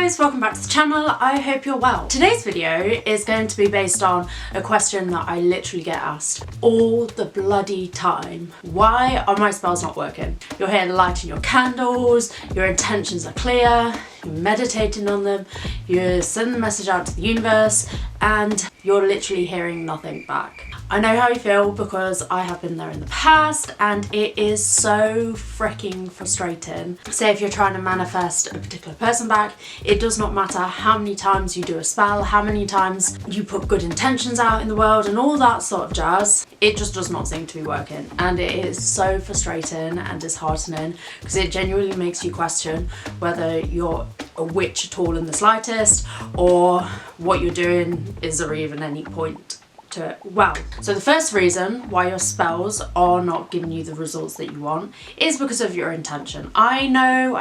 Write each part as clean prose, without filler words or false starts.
guys, welcome back to the channel. I hope you're well. Today's video is going to be based on a question that I literally get asked all the bloody time. Why are my spells not working? You're here lighting your candles, your intentions are clear, you're meditating on them, you're sending the message out to the universe, and you're literally hearing nothing back. I know how you feel because I have been there in the past and it is so freaking frustrating. Say if you're trying to manifest a particular person back, it does not matter how many times you do a spell, how many times you put good intentions out in the world and all that sort of jazz, it just does not seem to be working. And it is so frustrating and disheartening because it genuinely makes you question whether you're a witch at all in the slightest or what you're doing, is there even any point to it? Well, so the first reason why your spells are not giving you the results that you want is because of your intention. I know,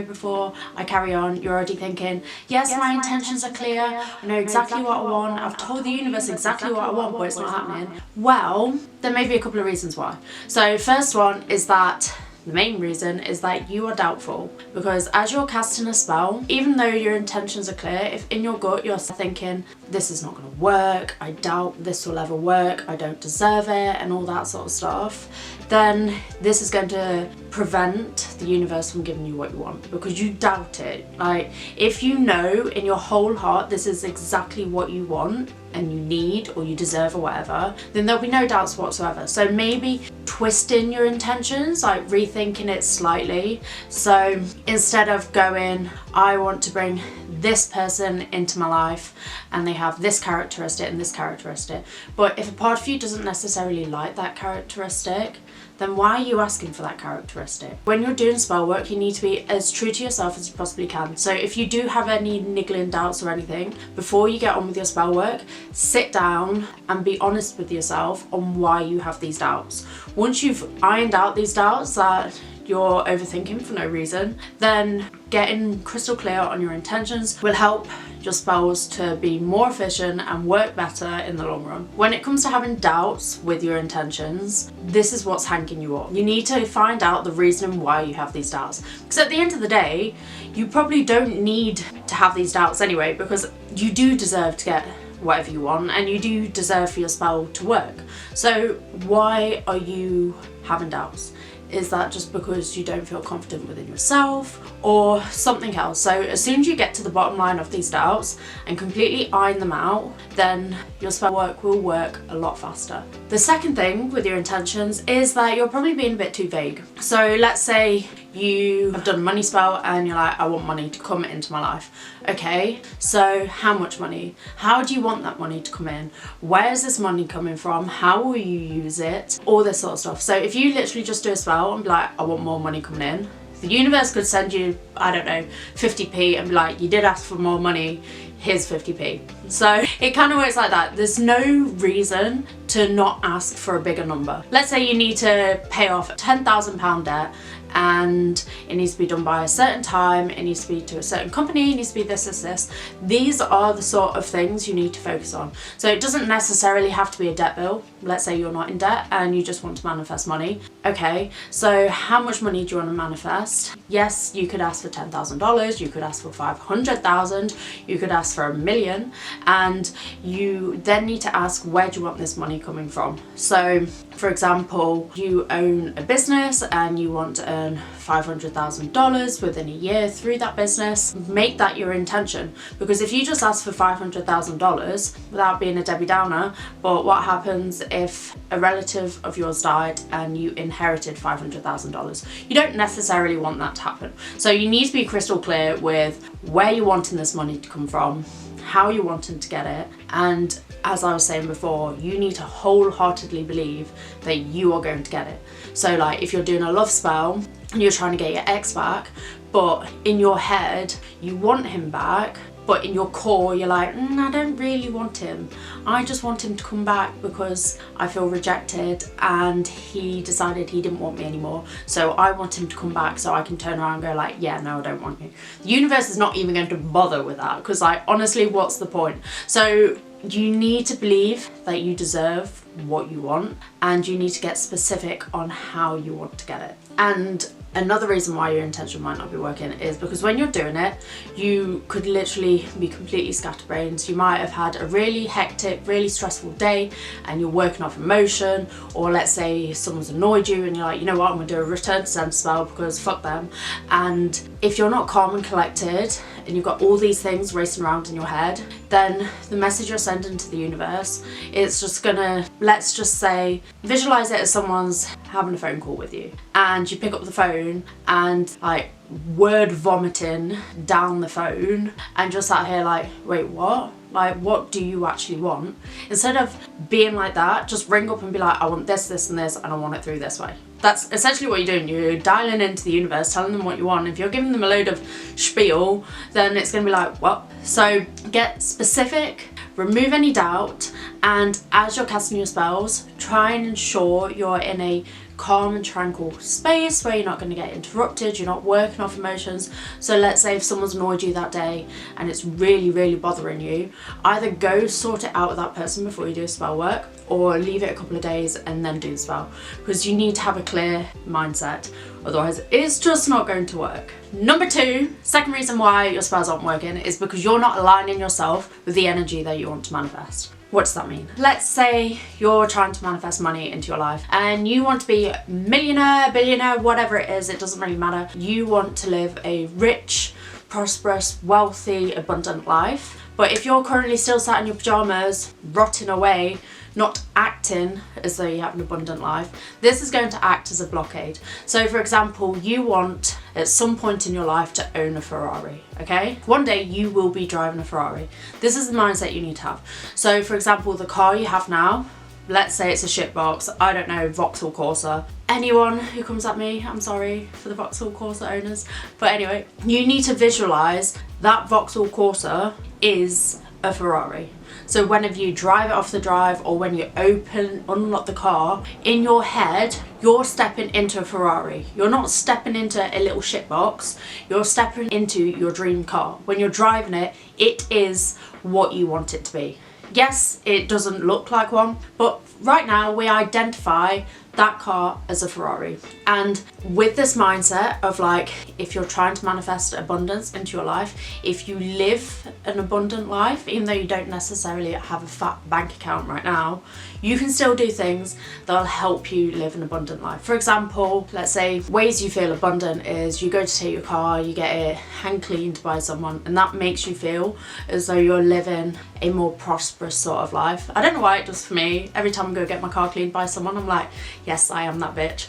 before I carry on, you're already thinking, yes, my intentions are clear, I know exactly what I want, I've told the universe exactly what I want, but it's not happening. Well, there may be a couple of reasons why. So first one is that the main reason is that you are doubtful, because as you're casting a spell, even though your intentions are clear, if in your gut you're thinking, this is not going to work, I doubt this will ever work, I don't deserve it, and all that sort of stuff, then this is going to prevent the universe from giving you what you want because you doubt it. Like, if you know in your whole heart this is exactly what you want and you need or you deserve or whatever, then there'll be no doubts whatsoever. So maybe twisting your intentions, like rethinking it slightly. So instead of going, I want to bring this person into my life and they have this characteristic and this characteristic, but if a part of you doesn't necessarily like that characteristic, then why are you asking for that characteristic? When you're doing spell work, you need to be as true to yourself as you possibly can. So if you do have any niggling doubts or anything, before you get on with your spell work, sit down and be honest with yourself on why you have these doubts. Once you've ironed out these doubts that you're overthinking for no reason, then getting crystal clear on your intentions will help your spells to be more efficient and work better in the long run. When it comes to having doubts with your intentions, this is what's hanging you up. You need to find out the reason why you have these doubts. Because at the end of the day, you probably don't need to have these doubts anyway, because you do deserve to get whatever you want and you do deserve for your spell to work. So why are you having doubts? Is that just because you don't feel confident within yourself or something else? So as soon as you get to the bottom line of these doubts and completely iron them out, then your spell work will work a lot faster. The second thing with your intentions is that you're probably being a bit too vague. So let's say you have done a money spell and you're like, I want money to come into my life. Okay, so how much money? How do you want that money to come in? Where is this money coming from? How will you use it? All this sort of stuff. So if you literally just do a spell and be like, I want more money coming in, the universe could send you, I don't know, 50p and be like, you did ask for more money, here's 50p. So it kind of works like that. There's no reason to not ask for a bigger number. Let's say you need to pay off a £10,000 debt and it needs to be done by a certain time, it needs to be to a certain company, it needs to be this. These are the sort of things you need to focus on. So it doesn't necessarily have to be a debt bill. Let's say you're not in debt and you just want to manifest money. Okay, so how much money do you want to manifest? Yes, you could ask for $10,000, you could ask for 500,000, you could ask for $1 million, and you then need to ask, where do you want this money coming from? So for example, you own a business and you want to earn $500,000 within a year through that business. Make that your intention, because if you just ask for $500,000 without being a Debbie Downer, but what happens if a relative of yours died and you inherited $500,000? You don't necessarily want that to happen. So you need to be crystal clear with where you're wanting this money to come from, how you're wanting to get it, and as I was saying before, you need to wholeheartedly believe that you are going to get it. So like if you're doing a love spell and you're trying to get your ex back, but in your head you want him back, but in your core you're like, I don't really want him. I just want him to come back because I feel rejected and he decided he didn't want me anymore. So I want him to come back so I can turn around and go like, yeah, no, I don't want you. The universe is not even going to bother with that because like, honestly, what's the point? So you need to believe that you deserve what you want and you need to get specific on how you want to get it. And Another reason why your intention might not be working is because when you're doing it, you could literally be completely scatterbrained. You might have had a really hectic, really stressful day and you're working off emotion, or let's say someone's annoyed you and you're like, you know what, I'm gonna do a return to sender spell because fuck them. And if you're not calm and collected and you've got all these things racing around in your head, then the message you're sending to the universe, it's just gonna, let's just say, visualize it as someone's having a phone call with you and you pick up the phone and like word vomiting down the phone and just sat here like, wait, what? Like, what do you actually want? Instead of being like that, just ring up and be like, I want this, this and this, and I want it through this way. That's essentially what you're doing. You're dialing into the universe, telling them what you want. If you're giving them a load of spiel, then it's gonna be like, what? So get specific, remove any doubt, and as you're casting your spells, try and ensure you're in a calm and tranquil space where you're not going to get interrupted, you're not working off emotions. So let's say if someone's annoyed you that day and it's really bothering you, either go sort it out with that person before you do spell work, or leave it a couple of days and then do the spell, because you need to have a clear mindset, otherwise it's just not going to work. Number two, second reason why your spells aren't working is because you're not aligning yourself with the energy that you want to manifest. What does that mean? Let's say you're trying to manifest money into your life and you want to be a millionaire, billionaire, whatever it is, it doesn't really matter. You want to live a rich, prosperous, wealthy, abundant life. But if you're currently still sat in your pajamas, rotting away, not acting as though you have an abundant life, this is going to act as a blockade. So for example, you want at some point in your life to own a Ferrari, okay? One day you will be driving a Ferrari. This is the mindset you need to have. So for example, the car you have now, let's say it's a shitbox, I don't know, Vauxhall Corsa. Anyone who comes at me, I'm sorry for the Vauxhall Corsa owners. But anyway, you need to visualize that Vauxhall Corsa is a Ferrari. So whenever you drive it off the drive or when you unlock the car, in your head, you're stepping into a Ferrari. You're not stepping into a little shitbox, you're stepping into your dream car. When you're driving it, it is what you want it to be. Yes, it doesn't look like one, but right now we identify that car as a Ferrari. And with this mindset of like, if you're trying to manifest abundance into your life, if you live an abundant life, even though you don't necessarily have a fat bank account right now, you can still do things that'll help you live an abundant life. For example, let's say ways you feel abundant is you go to take your car, you get it hand cleaned by someone, and that makes you feel as though you're living a more prosperous sort of life. I don't know why it does for me. Every time I go get my car cleaned by someone, I'm like, yes, I am that bitch.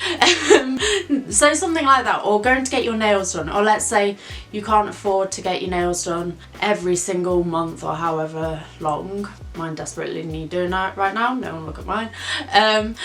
So something like that, or going to get your nails done, or let's say you can't afford to get your nails done every single month or however long. Mine desperately need doing that right now, no one look at mine.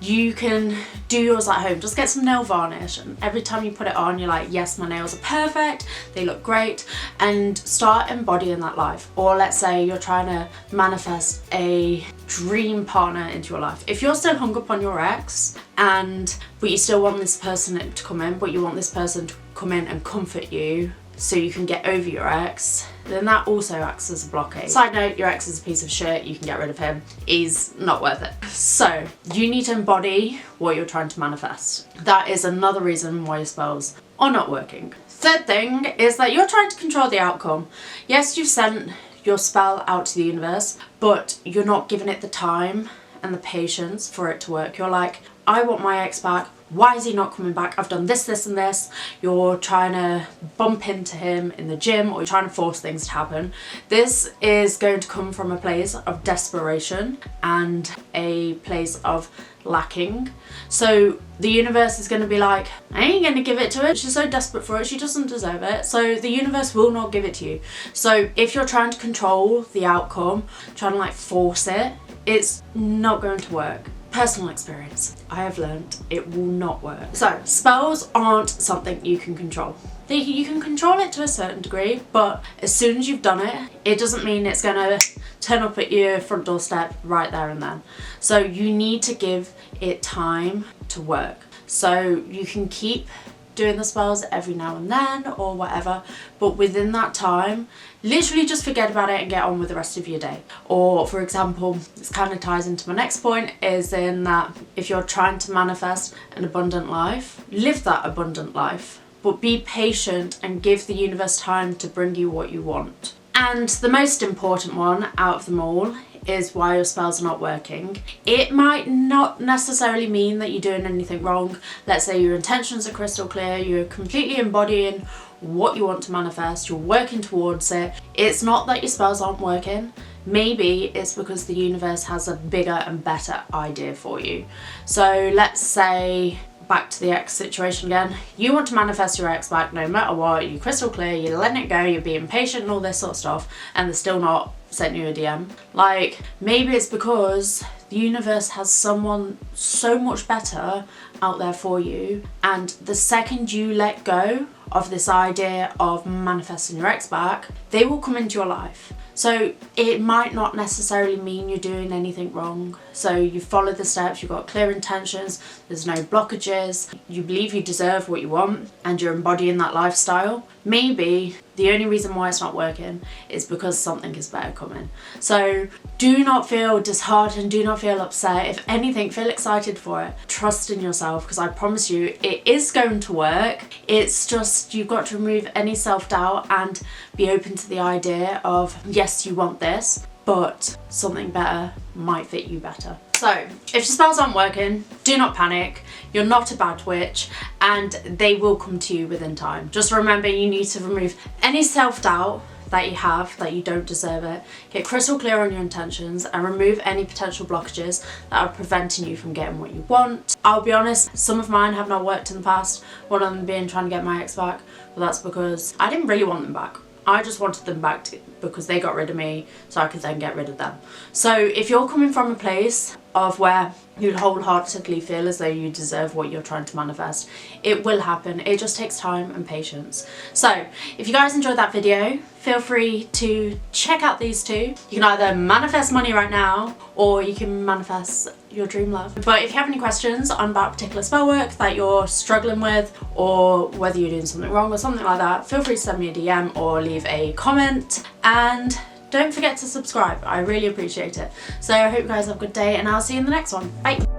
You can do yours at home. Just get some nail varnish, and every time you put it on, you're like, yes, my nails are perfect, they look great, and start embodying that life. Or let's say you're trying to manifest a dream partner into your life. If you're still hung up on your ex, but you still want this person to come in, but you want this person to come in and comfort you so you can get over your ex, then that also acts as a blockade. Side note, your ex is a piece of shit, you can get rid of him. He's not worth it. So you need to embody what you're trying to manifest. That is another reason why your spells are not working. Third thing is that you're trying to control the outcome. Yes, you've sent your spell out to the universe, but you're not giving it the time and the patience for it to work. You're like, I want my ex back. Why is he not coming back? I've done this, this and this. You're trying to bump into him in the gym, or you're trying to force things to happen. This is going to come from a place of desperation and a place of lacking. So the universe is going to be like, I ain't going to give it to her. She's so desperate for it, she doesn't deserve it. So the universe will not give it to you. So if you're trying to control the outcome, trying to like force it, it's not going to work. Personal experience, I have learned it will not work. So spells aren't something you can control. You can control it to a certain degree, but as soon as you've done it, it doesn't mean it's gonna turn up at your front doorstep right there and then. So you need to give it time to work. So you can keep doing the spells every now and then or whatever, but within that time, literally just forget about it and get on with the rest of your day. Or for example, this kind of ties into my next point, is in that if you're trying to manifest an abundant life, live that abundant life, but be patient and give the universe time to bring you what you want. And the most important one out of them all is why your spells are not working. It might not necessarily mean that you're doing anything wrong. Let's say your intentions are crystal clear, you're completely embodying what you want to manifest, you're working towards it. It's not that your spells aren't working. Maybe it's because the universe has a bigger and better idea for you. So let's say, back to the ex situation again, you want to manifest your ex back no matter what, you're crystal clear, you're letting it go, you're being patient and all this sort of stuff, and they're still not sent you a DM. Like, maybe it's because the universe has someone so much better out there for you, and the second you let go of this idea of manifesting your ex back, they will come into your life. So it might not necessarily mean you're doing anything wrong. So you follow the steps, you've got clear intentions, there's no blockages, you believe you deserve what you want, and you're embodying that lifestyle. Maybe the only reason why it's not working is because something is better coming. So do not feel disheartened, do not feel upset. If anything, feel excited for it. Trust in yourself, because I promise you it is going to work. It's just, you've got to remove any self-doubt and be open to the idea of, yes, you want this, but something better might fit you better. So if your spells aren't working, do not panic. You're not a bad witch, and they will come to you within time. Just remember, you need to remove any self-doubt that you have, that you don't deserve it. Get crystal clear on your intentions and remove any potential blockages that are preventing you from getting what you want. I'll be honest, some of mine have not worked in the past, one of them being trying to get my ex back, but that's because I didn't really want them back. I just wanted them back because they got rid of me so I could then get rid of them. So if you're coming from a place of where you wholeheartedly feel as though you deserve what you're trying to manifest, it will happen. It just takes time and patience. So if you guys enjoyed that video, feel free to check out these two. You can either manifest money right now, or you can manifest your dream love. But if you have any questions on about particular spell work that you're struggling with, or whether you're doing something wrong or something like that, feel free to send me a DM or leave a comment. And don't forget to subscribe. I really appreciate it. So I hope you guys have a good day, and I'll see you in the next one. Bye.